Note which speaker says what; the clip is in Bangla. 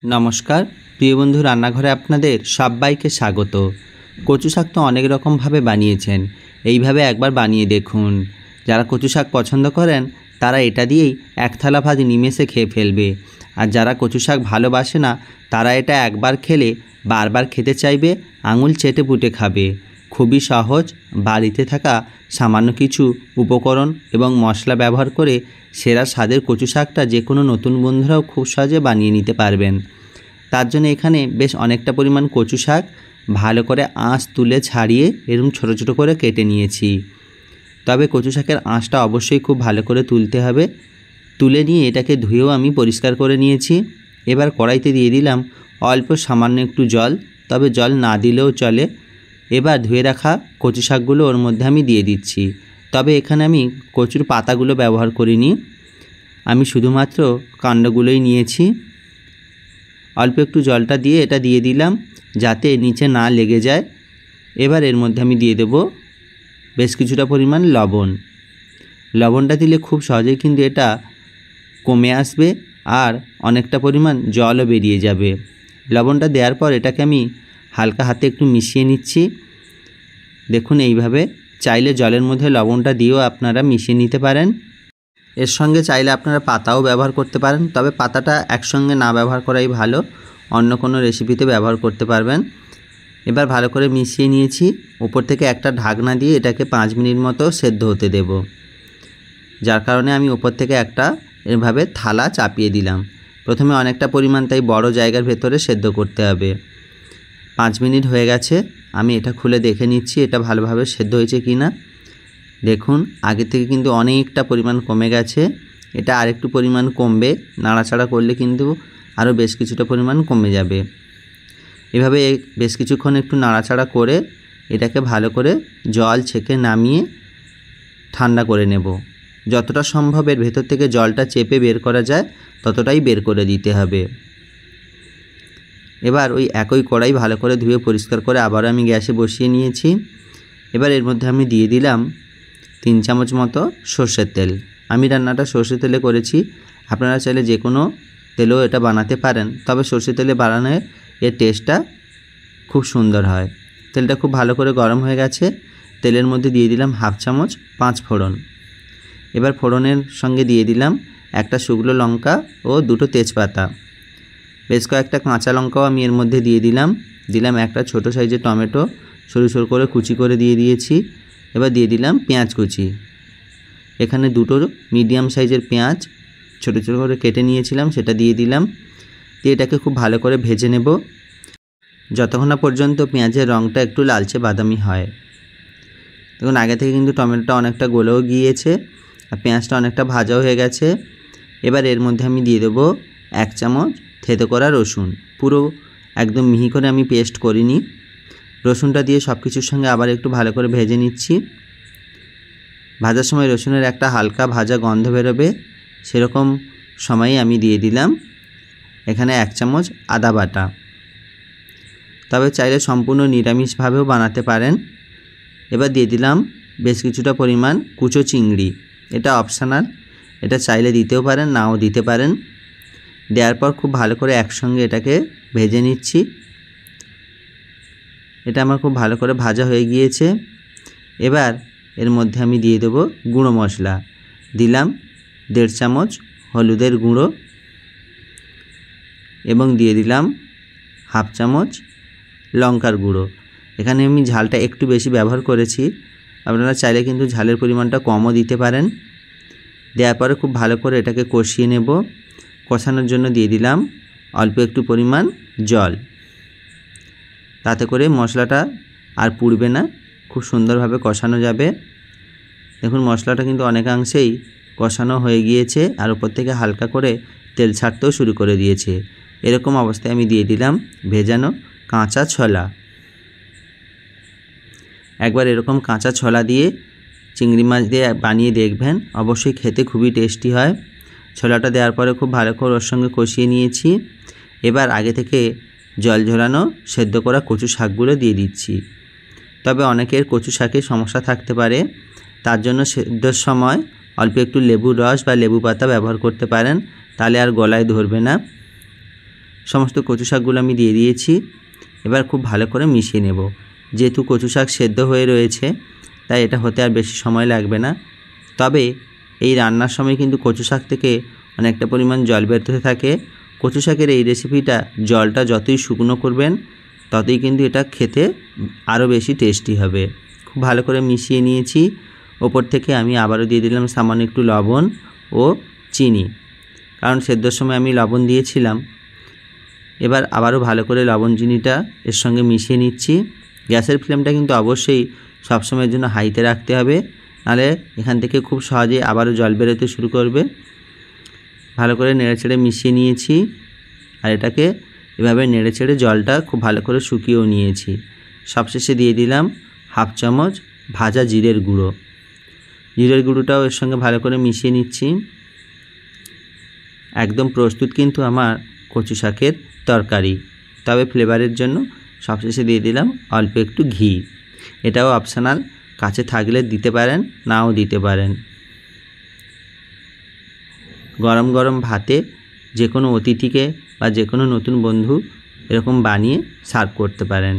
Speaker 1: নমস্কার প্রিয় বন্ধু, রান্নাঘরে আপনাদের সবাইকে স্বাগত। কচু শাক তো অনেক রকমভাবে বানিয়েছেন, এইভাবে একবার বানিয়ে দেখুন। যারা কচু শাক পছন্দ করেন তারা এটা দিয়েই এক থালা ভাত নিমেষে খেয়ে ফেলবে, আর যারা কচু শাক ভালোবাসে না তারা এটা একবার খেলে বারবার খেতে চাইবে, আঙুল চেটে পুটে খাবে। খুবই সহজ, বাড়িতে থাকা সামান্য কিছু উপকরণ এবং মশলা ব্যবহার করে সেরা স্বাদের কচু শাকটা যে কোনো নতুন বন্ধুরাও খুব সহজে বানিয়ে নিতে পারবেন। তার জন্য এখানে বেশ অনেকটা পরিমাণ কচু শাক ভালো করে আঁশ তুলে ছাড়িয়ে এরকম ছোটো ছোটো করে কেটে নিয়েছি। তবে কচু শাকের আঁশটা অবশ্যই খুব ভালো করে তুলতে হবে। তুলে নিয়ে এটাকে ধুয়েও আমি পরিষ্কার করে নিয়েছি। এবার কড়াইতে দিয়ে দিলাম অল্প সামান্য একটু জল, তবে জল না দিলেও চলে। এবার ধুয়ে রাখা কচু শাকগুলো ওর মধ্যে আমি দিয়ে দিচ্ছি। তবে এখানে আমি কচুর পাতাগুলো ব্যবহার করিনি, আমি শুধুমাত্র কাণ্ডগুলোই নিয়েছি। অল্প একটু জলটা দিয়ে এটা দিয়ে দিলাম যাতে নিচে না লেগে যায়। এবার এর মধ্যে আমি দিয়ে দেব বেশ কিছুটা পরিমাণ লবণ। লবণটা দিলে খুব সহজেই কিন্তু এটা কমে আসবে আর অনেকটা পরিমাণ জলও বেরিয়ে যাবে। লবণটা দেওয়ার পর এটাকে আমি হালকা হাতে একটু মিশিয়ে নিচ্ছি। দেখুন এইভাবে, চাইলে জলের মধ্যে লবণটা দিয়েও আপনারা মিশিয়ে নিতে পারেন। এর সঙ্গে চাইলে আপনারা পাতাও ব্যবহার করতে পারেন, তবে পাতাটা একসঙ্গে না ব্যবহার করাই ভালো, অন্য কোনো রেসিপিতে ব্যবহার করতে পারবেন। এবার ভালো করে মিশিয়ে নিয়েছি। উপর থেকে একটা ঢাকনা দিয়ে এটাকে 5 মিনিট মতো সেদ্ধ হতে দেব, যার কারণে আমি উপর থেকে একটা এভাবে থালা চাপিয়ে দিলাম। প্রথমে অনেকটা পরিমাণ, তাই বড় জায়গার ভেতরে সেদ্ধ করতে হবে। 5 মিনিট হয়ে গেছে, আমি এটা খুলে দেখে নিচ্ছি এটা ভালোভাবে সেদ্ধ হয়েছে কি না। দেখুন আগে থেকে কিন্তু অনেকটা পরিমাণ কমে গেছে, এটা আরেকটু পরিমাণ কমবে, নাড়াচাড়া করলে কিন্তু আরও বেশ কিছুটা পরিমাণ কমে যাবে। এভাবে বেশ কিছুক্ষণ একটু নাড়াচাড়া করে এটাকে ভালো করে জল ছেঁকে নামিয়ে ঠান্ডা করে নেব। যতটা সম্ভব এর ভেতর থেকে জলটা চেপে বের করা যায় ততটাই বের করে দিতে হবে। এবার ওই একই কড়াই ভালো করে ধুয়ে পরিষ্কার করে আবার আমি গ্যাসে বসিয়ে নিয়েছি। এবার এর মধ্যে আমি দিয়ে দিলাম 3 চামচ মতো সর্ষের তেল। আমি রান্নাটা সর্ষের তেলে করেছি, আপনারা চাইলে যে কোনো তেলেও এটা বানাতে পারেন, তবে সর্ষের তেলে বানালে এর টেস্টটা খুব সুন্দর হয়। তেলটা খুব ভালো করে গরম হয়ে গেছে, তেলের মধ্যে দিয়ে দিলাম 1/2 চামচ 5 ফোড়ন। এবার ফোড়নের সঙ্গে দিয়ে দিলাম একটা শুকনো লঙ্কা ও 2টো তেজপাতা। বেশ কয়েকটা কাঁচা লঙ্কাও আমি এর মধ্যে দিয়ে দিলাম একটা ছোটো সাইজের টমেটো সরু সরু করে কুচি করে দিয়ে দিয়েছি। এবার দিয়ে দিলাম পেঁয়াজ কুচি। এখানে 2টো মিডিয়াম সাইজের পেঁয়াজ ছোটো ছোটো করে কেটে নিয়েছিলাম, সেটা দিয়ে দিলাম। দিয়ে এটাকে খুব ভালো করে ভেজে নেব যতক্ষণ না পর্যন্ত পেঁয়াজের রঙটা একটু লালচে বাদামি হয়। দেখুন আগে থেকে কিন্তু টমেটোটা অনেকটা গলেও গিয়েছে আর পেঁয়াজটা অনেকটা ভাজাও হয়ে গেছে। এবার এর মধ্যে আমি দিয়ে দেবো 1 চামচ থেতো করা রসুন। পুরো একদম মিহি করে আমি পেস্ট করিনি। রসুনটা দিয়ে সব কিছুর সঙ্গে আবার একটু ভালো করে ভেজে নিচ্ছি। ভাজার সময় রসুনের একটা হালকা ভাজা গন্ধ বেরোবে, সেরকম সময়ই আমি দিয়ে দিলাম এখানে 1 চামচ আদা বাটা। তবে চাইলে সম্পূর্ণ নিরামিষভাবেও বানাতে পারেন। এবার দিয়ে দিলাম বেশ কিছুটা পরিমাণ কুচো চিংড়ি। এটা অপশনাল, এটা চাইলে দিতেও পারেন নাও দিতে পারেন। দেওয়ার পর খুব ভালো করে একসঙ্গে এটাকে ভেজে নিচ্ছি। এটা আমার খুব ভালো করে ভাজা হয়ে গিয়েছে। এবার এর মধ্যে আমি দিয়ে দেবো গুঁড়ো মশলা। দিলাম 1.5 চামচ হলুদের গুঁড়ো এবং দিয়ে দিলাম 1/2 চামচ লঙ্কার গুঁড়ো। এখানে আমি ঝালটা একটু বেশি ব্যবহার করেছি, আপনারা চাইলে কিন্তু ঝালের পরিমাণটা কমও দিতে পারেন। দেওয়ার পরে খুব ভালো করে এটাকে কষিয়ে নেব। কষানোর জন্য দিয়ে দিলাম অল্প একটু পরিমাণ জল, তাতে করে মশলাটা আর পুড়বে না, খুব সুন্দরভাবে কষানো যাবে। দেখুন মশলাটা কিন্তু অনেকাংশেই কষানো হয়ে গিয়েছে আর উপর থেকে হালকা করে তেল ছাড়তেও শুরু করে দিয়েছে। এরকম অবস্থায় আমি দিয়ে দিলাম ভেজানো কাঁচা ছোলা। একবার এরকম কাঁচা ছোলা দিয়ে চিংড়ি মাছ দিয়ে বানিয়ে দেখবেন, অবশ্যই খেতে খুবই টেস্টি হয়। ছোলাটা দেওয়ার পরে খুব ভালো করে ওর সঙ্গে কষিয়ে নিয়েছি। এবার আগে থেকে জল ঝরানো সেদ্ধ করা কচু শাকগুলো দিয়ে দিচ্ছি। তবে অনেকের কচু শাকে সমস্যা থাকতে পারে, তার জন্য সেদ্ধর সময় অল্প একটু লেবুর রস বা লেবু পাতা ব্যবহার করতে পারেন, তাহলে আর গলায় ধরবে না। সমস্ত কচু শাকগুলো আমি দিয়ে দিয়েছি। এবার খুব ভালো করে মিশিয়ে নেব। যেহেতু কচু শাক সেদ্ধ হয়ে রয়েছে তাই এটা হতে আর বেশি সময় লাগবে না। তবে এই রান্নার সময় কিন্তু কচু শাক থেকে অনেকটা পরিমাণ জল বেরোতে থাকে। কচু শাকের এই রেসিপিটা জলটা যতই শুকনো করবেন ততই কিন্তু এটা খেতে আরও বেশি টেস্টি হবে। খুব ভালো করে মিশিয়ে নিয়েছি। ওপর থেকে আমি আবারও দিয়ে দিলাম সামান্য একটু লবণ ও চিনি, কারণ সেদ্ধর সময় আমি লবণ দিয়েছিলাম। এবার আবারও ভালো করে লবণ চিনিটা এর সঙ্গে মিশিয়ে নিচ্ছি। গ্যাসের ফ্লেমটা কিন্তু অবশ্যই সবসময়ের জন্য হাইতে রাখতে হবে, নাহলে এখান থেকে খুব সহজেই আবারও জল বেরোতে শুরু করবে। ভালো করে নেড়েচেড়ে মিশিয়ে নিয়েছি আর এটাকে এভাবে নেড়েচেড়ে জলটা খুব ভালো করে শুকিয়েও নিয়েছি। সবশেষে দিয়ে দিলাম হাফ চামচ ভাজা জিরের গুঁড়ো। জিরের গুঁড়োটাও এর সঙ্গে ভালো করে মিশিয়ে নিচ্ছি। একদম প্রস্তুত কিন্তু আমার কচু শাকের তরকারি। তবে ফ্লেভারের জন্য সবশেষে দিয়ে দিলাম অল্প একটু ঘি। এটাও অপশনাল, কাছে থাকলে দিতে পারেন, নাও দিতে পারেন। গরম গরম ভাতে যে কোনো অতিথিকে বা যে কোনো নতুন বন্ধু এরকম বানিয়ে সার্ভ করতে পারেন।